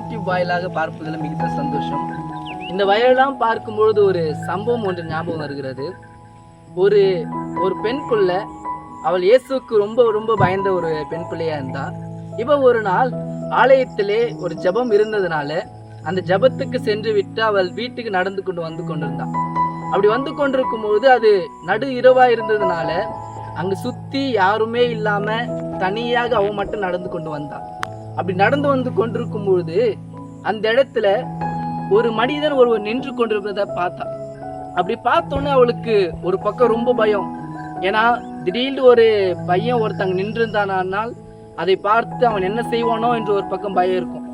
YouTube வாயிலாக பார்ப்பதில் மிகுந்த சந்தோஷம். இந்த வயலெல்லாம் பார்க்கும்பொழுது ஒரு சம்பவம் ஒன்று ஞாபகம் வருகிறது. ஒரு ஒரு பெண் பிள்ளை, அவள் இயேசுக்கு ரொம்ப ரொம்ப பயந்த ஒரு பெண் பிள்ளையா இருந்தா. இவ ஒரு நாள் ஆலயத்திலே ஒரு ஜெபம் இருந்ததுனால அந்த ஜெபத்துக்கு சென்று விட்டு அவள் வீட்டுக்கு நடந்து கொண்டிருந்தான். அப்படி வந்து கொண்டிருக்கும் போது அது நடு இரவா இருந்ததுனால அங்கு சுத்தி யாருமே இல்லாம தனியாக அவ மட்டும் நடந்து கொண்டு வந்தான். அப்படி நடந்து வந்து கொண்டிருக்கும் பொழுது அந்த இடத்துல ஒரு மனிதன் ஒருவர் நின்று கொண்டிருக்கிறத பார்த்தா. அப்படி பார்த்தோன்னே அவளுக்கு ஒரு பக்கம் ரொம்ப பயம். ஏன்னா திடீர்னு ஒரு பையன் ஒருத்தங்க நின்று இருந்தானால் அதை பார்த்து அவன் என்ன செய்வானோ என்று ஒரு பக்கம் பயம் இருக்கும்.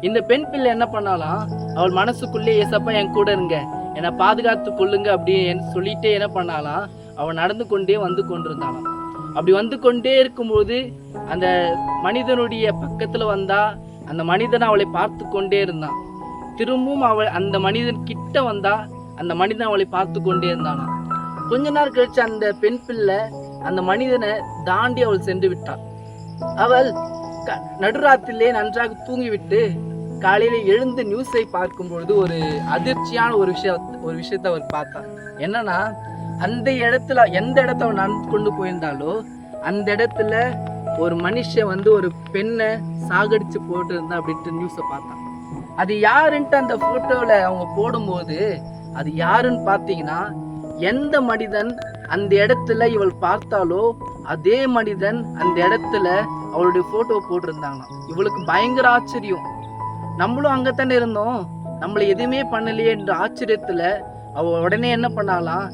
இந்த பெண் பிள்ளை என்ன பண்ணாலாம், அவள் மனசுக்குள்ளே ஏசப்பா என் கூட இருங்க, என்னை பாதுகாத்து கொள்ளுங்க அப்படின்னு சொல்லிட்டே என்ன பண்ணாலாம், அவன் நடந்து கொண்டே வந்து கொண்டிருந்தாளாம். அப்படி வந்து கொண்டே இருக்கும்போது அந்த மனிதனுடைய பக்கத்துல வந்தா அந்த மனிதன் அவளை பார்த்து கொண்டே இருந்தான். திரும்பவும் அவள் அந்த மனிதன் கிட்ட வந்தா அந்த மனிதன் அவளை பார்த்து கொண்டே இருந்தானா. கொஞ்ச நேரம் கழிச்சு அந்த பெண் பிள்ளை அந்த மனிதனை தாண்டி அவள் சென்று விட்டாள். அவள் நடுராத்திரிலே நன்றாக தூங்கிவிட்டு காலையில எழுந்து நியூஸை பார்க்கும் பொழுது ஒரு அதிர்ச்சியான ஒரு விஷயத்தை அவர் பார்த்தார். என்னன்னா, அந்த இடத்துல எந்த இடத்த அவன் நடந்து கொண்டு போயிருந்தாலோ அந்த இடத்துல ஒரு மனுஷன் வந்து ஒரு பெண்ணை சாகடிச்சு போட்டு இருந்தா அப்படின்ட்டு நியூஸை பார்த்தான். அது யாருன்ட்டு அந்த போட்டோல அவங்க போடும்போது அது யாருன்னு பார்த்தீங்கன்னா, எந்த மனிதன் அந்த இடத்துல இவள் பார்த்தாலோ அதே மனிதன் அந்த இடத்துல அவளுடைய போட்டோ போட்டிருந்தாங்களாம். இவளுக்கு பயங்கர ஆச்சரியம். நம்மளும் அங்கத்தானே இருந்தோம், நம்மளை எதுவுமே பண்ணலையே என்ற ஆச்சரியத்துல அவ உடனே என்ன பண்ணாலாம்,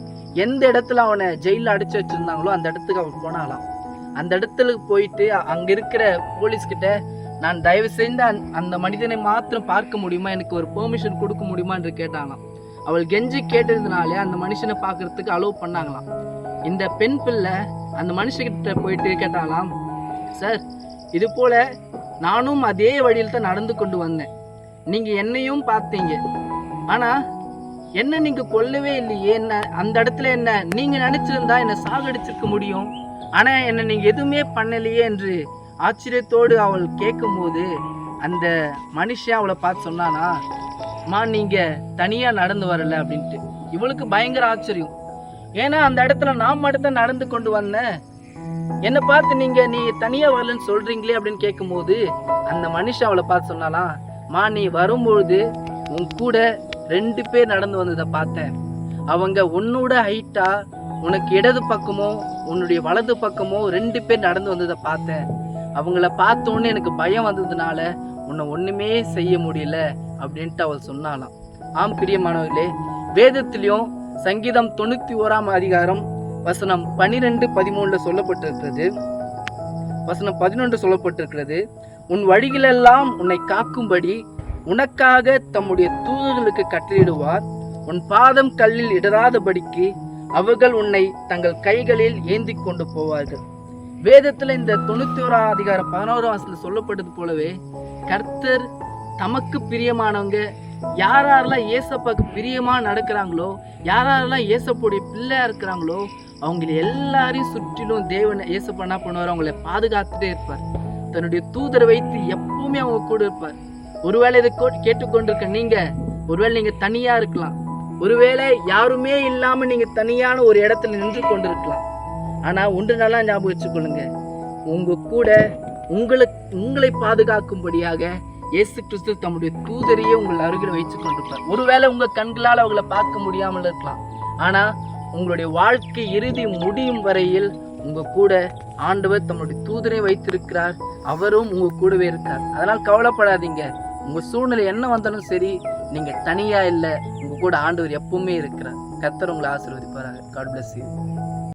எந்த இடத்துல அவனை ஜெயில அடைச்சு வச்சிருந்தாங்களோ அந்த இடத்துக்கு அவள் போனாலாம். அந்த இடத்துல போயிட்டு அங்க இருக்கிற போலீஸ்கிட்ட, நான் தயவு செய்து அந்த மனிதனை மாத்திரம் பார்க்க முடியுமா, எனக்கு ஒரு பெர்மிஷன் கொடுக்க முடியுமா என்று கேட்டாங்களாம். அவள் கெஞ்சி கேட்டதுனாலே அந்த மனுஷனை பார்க்கறதுக்கு அலோவ் பண்ணாங்களாம். இந்த பெண் பிள்ளை அந்த மனுஷகிட்ட போயிட்டு கேட்டாலாம், சார் இது போல நானும் அதே வழியில் தான் நடந்து கொண்டு வந்தேன், நீங்க என்னையும் பார்த்தீங்க, ஆனா என்ன நீங்க கொல்லவே இல்லையே, என்ன அந்த இடத்துல என்ன நீங்க நினைச்சிருந்தா என்ன சாகடிச்சிருக்க முடியும், ஆனா என்ன நீங்க எதுவுமே பண்ணலையே என்று ஆச்சரியத்தோடு அவள் கேட்கும் போது அந்த மனுஷன் அவளை பார்த்து சொன்னானா, மா நீங்க தனியா நடந்து வரல அப்படின்ட்டு. இவளுக்கு பயங்கர ஆச்சரியம். ஏன்னா அந்த இடத்துல நான் மட்டும் நடந்து கொண்டு வந்தேன், என்னை பார்த்து நீ தனியா வரலன்னு சொல்றீங்களே அப்படின்னு கேட்கும் போது அந்த மனுஷன் அவளை பார்த்து சொன்னாலாம், மா நீ வரும்பொழுது உன் கூட 2 பேர் நடந்து வந்ததை பார்த்தேன், அவங்க உன்னோட ஹைட்டா உனக்கு இடது பக்கமோ உன்னுடைய வலது பக்கமோ 2 பேர் நடந்து வந்ததை பார்த்தேன், அவங்கள பார்த்தோன்னு எனக்கு பயம் வந்ததுனால உன்னை ஒண்ணுமே செய்ய முடியல அப்படின்ட்டு அவள் சொன்னாலாம். ஆம் பிரியமானவர்களே, வேதத்திலையும் சங்கீதம் 91ஆம் அதிகாரம் வசனம் 12-13 சொல்லப்பட்டிருக்கிறது. வசனம் 11 சொல்லப்பட்டிருக்கிறது, உன் வழிகளெல்லாம் உன்னை காக்கும்படி உனக்காக தம்முடைய தூதர்களுக்கு கட்டளையிடுவார், உன் பாதம் கல்லில் இடராதபடிக்கு அவர்கள் உன்னை தங்கள் கைகளில் ஏந்தி கொண்டு போவார்கள். வேதத்துல இந்த 91ஆம் அதிகாரம் 11ஆம் வசனத்துல சொல்லப்பட்டது போலவே கர்த்தர் தமக்கு பிரியமானவங்க யாரெல்லாம் ஏசப்பாக்கு பிரியமா நடக்கிறாங்களோ, யாரெல்லாம் ஏசப்போடைய பிள்ளையா இருக்கிறாங்களோ அவங்களை எல்லாரையும் சுற்றிலும் தேவன் ஏசப்பா என்ன பண்ணுவார், அவங்களை பாதுகாத்துட்டே இருப்பார். தன்னுடைய தூதரை வைத்து எப்பவுமே அவங்க கூட இருப்பார். ஒருவேளை இதை கேட்டுக்கொண்டிருக்க நீங்க, ஒருவேளை நீங்க தனியா இருக்கலாம், ஒருவேளை யாருமே இல்லாம நீங்க தனியான ஒரு இடத்துல நின்று கொண்டிருக்கலாம். ஆனா ஒன்று நல்லா ஞாபகம் வச்சுக்கொள்ளுங்க, உங்க கூட உங்களை பாதுகாக்கும்படியாக இயேசு கிறிஸ்து தம்முடைய தூதரையே உங்கள் அருகில் வைத்து கொண்டிருப்பார். ஒருவேளை உங்க கண்களால் அவங்களை பார்க்க முடியாமல் இருக்கலாம், ஆனா உங்களுடைய வாழ்க்கை இறுதி முடியும் வரையில் உங்க கூட ஆண்டவர் தம்முடைய தூதரை வைத்திருக்கிறார், அவரும் உங்க கூடவே இருக்கார். அதனால் கவலைப்படாதீங்க, உங்க சூழ்நிலை என்ன வந்தாலும் சரி, நீங்க தனியா இல்லை, உங்க கூட ஆண்டவர் எப்பவுமே இருக்கிறார். கர்த்தர் உங்களை ஆசீர்வதிப்பாராக. God bless you.